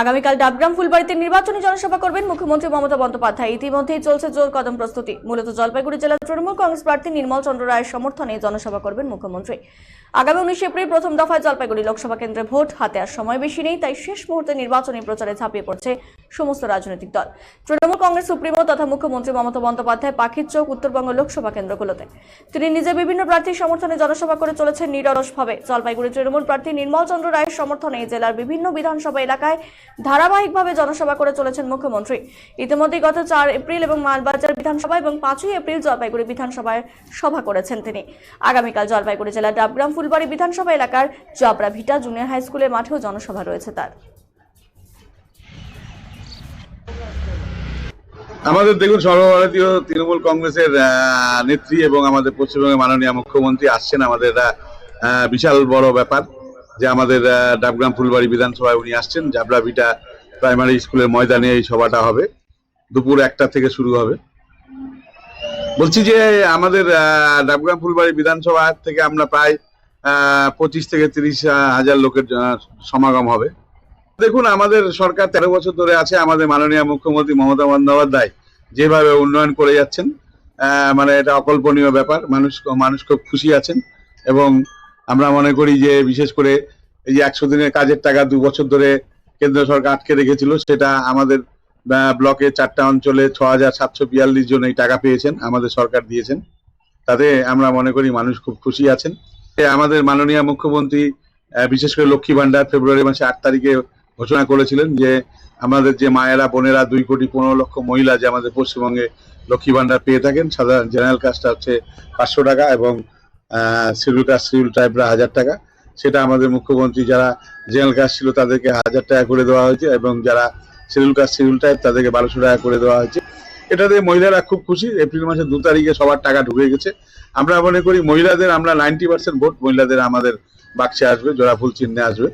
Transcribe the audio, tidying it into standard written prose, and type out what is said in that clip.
আগামীকাল ডাবগ্রাম ফুলবাড়িতে নির্বাচনী জনসভা করবেন মুখ্যমন্ত্রী মমতা বন্দ্যোপাধ্যায়। ইতিমধ্যেই চলছে জোর কদম প্রস্তুতি। মূলত জলপাইগুড়ি জেলার তৃণমূল কংগ্রেস প্রার্থী নির্মল চন্দ্র রায়ের সমর্থনে জনসভা করবেন মুখ্যমন্ত্রী। আগামী 19 এপ্রিল প্রথম দফায় জলপাইগুড়ি লোকসভা কেন্দ্রে ভোট হাতে আর সময় বেশি নেই, তাই শেষ মুহূর্তে নির্বাচনী প্রচারে ঝাঁপিয়ে পড়ছে সমস্ত রাজনৈতিক দল। তৃণমূল কংগ্রেস সুপ্রিমো তথা মুখ্যমন্ত্রী মমতা বন্দ্যোপাধ্যায় পাখির চোখ উত্তরবঙ্গ লোকসভা কেন্দ্রগুলোতে। তিনি নিজে বিভিন্ন প্রার্থীর সমর্থনে জনসভা করে চলেছেন নিরলসভাবে। জলপাইগুড়ি তৃণমূল প্রার্থী নির্মল চন্দ্র রায়ের সমর্থনে জেলার বিভিন্ন বিধানসভা এলাকায় ধারাবাহিকভাবে জনসভা করে চলেছেন মুখ্যমন্ত্রী। ইতিমধ্যে গত 4 এপ্রিল এবং মালবাজার বিধানসভা এবং 5ই এপ্রিল জলপাইগুড়ি বিধানসভায় সভা করেছেন তিনি। আগামীকাল জলপাইগুড়ি জেলার ডাবগ্রাম ফুলবাড়ি বিধানসভা এলাকার জবরা ভিটা জুনিয়র হাই স্কুলের মাঠেও জনসভা রয়েছে তার। আমাদের দেখুন, সর্বভারতীয় তৃণমূল কংগ্রেসের নেত্রী এবং আমাদের পশ্চিমবঙ্গের মাননীয় মুখ্যমন্ত্রী আসছেন। আমাদের বিশাল বড় ব্যাপার যে আমাদের ডাবগ্রাম ফুলবাড়ি বিধানসভায় উনি আসছেন। জাবরা ভিটা প্রাইমারি স্কুলের ময়দানে এই সভাটা হবে, দুপুর 1টা থেকে শুরু হবে। বলছি যে আমাদের ডাবগ্রাম ফুলবাড়ি বিধানসভা থেকে আমরা প্রায় 25 থেকে 30 হাজার লোকের সমাগম হবে। দেখুন, আমাদের সরকার 13 বছর ধরে আছে। আমাদের মাননীয় মুখ্যমন্ত্রী মমতা বন্দ্যোপাধ্যায় যেভাবে উন্নয়ন করে যাচ্ছেন, মানে এটা অকল্পনীয় ব্যাপার। মানুষ খুব খুশি আছেন এবং আমরা মনে করি যে বিশেষ করে এই যে 100 দিনের কাজের টাকা 2 বছর ধরে কেন্দ্র সরকার আটকে রেখেছিল, সেটা আমাদের ব্লকে 4টা অঞ্চলে 6742 জন এই টাকা পেয়েছেন, আমাদের সরকার দিয়েছেন। তাতে আমরা মনে করি মানুষ খুব খুশি আছেন। আমাদের মাননীয় মুখ্যমন্ত্রী বিশেষ করে লক্ষ্মী ভান্ডার ফেব্রুয়ারি মাসে 8 তারিখে ঘোষণা করেছিলেন যে আমাদের যে মায়েরা বোনেরা 2,15,00,000 মহিলা যে আমাদের পশ্চিমবঙ্গে লক্ষ্মী ভান্ডার পেয়ে থাকেন। সাধারণ জেনারেল কাস্টটা হচ্ছে 500 টাকা এবং শিডিউল কাস্ট শিডিউল ট্রাইবরা 1000 টাকা। সেটা আমাদের মুখ্যমন্ত্রী যারা জেনারেল কাস্ট ছিল তাদেরকে 1000 টাকা করে দেওয়া হয়েছে এবং যারা শিডিউল কাস্ট শিডিউল ট্রাইব তাদেরকে 1200 টাকা করে দেওয়া হয়েছে। এটাতে মহিলারা খুব খুশি। এপ্রিল মাসের 2 তারিখে সবার টাকা ঢুকে গেছে। আমরা মনে করি মহিলাদের আমরা 90% ভোট মহিলাদের আমাদের বাক্সে আসবে, জোড়া ফুল চিহ্নে আসবে।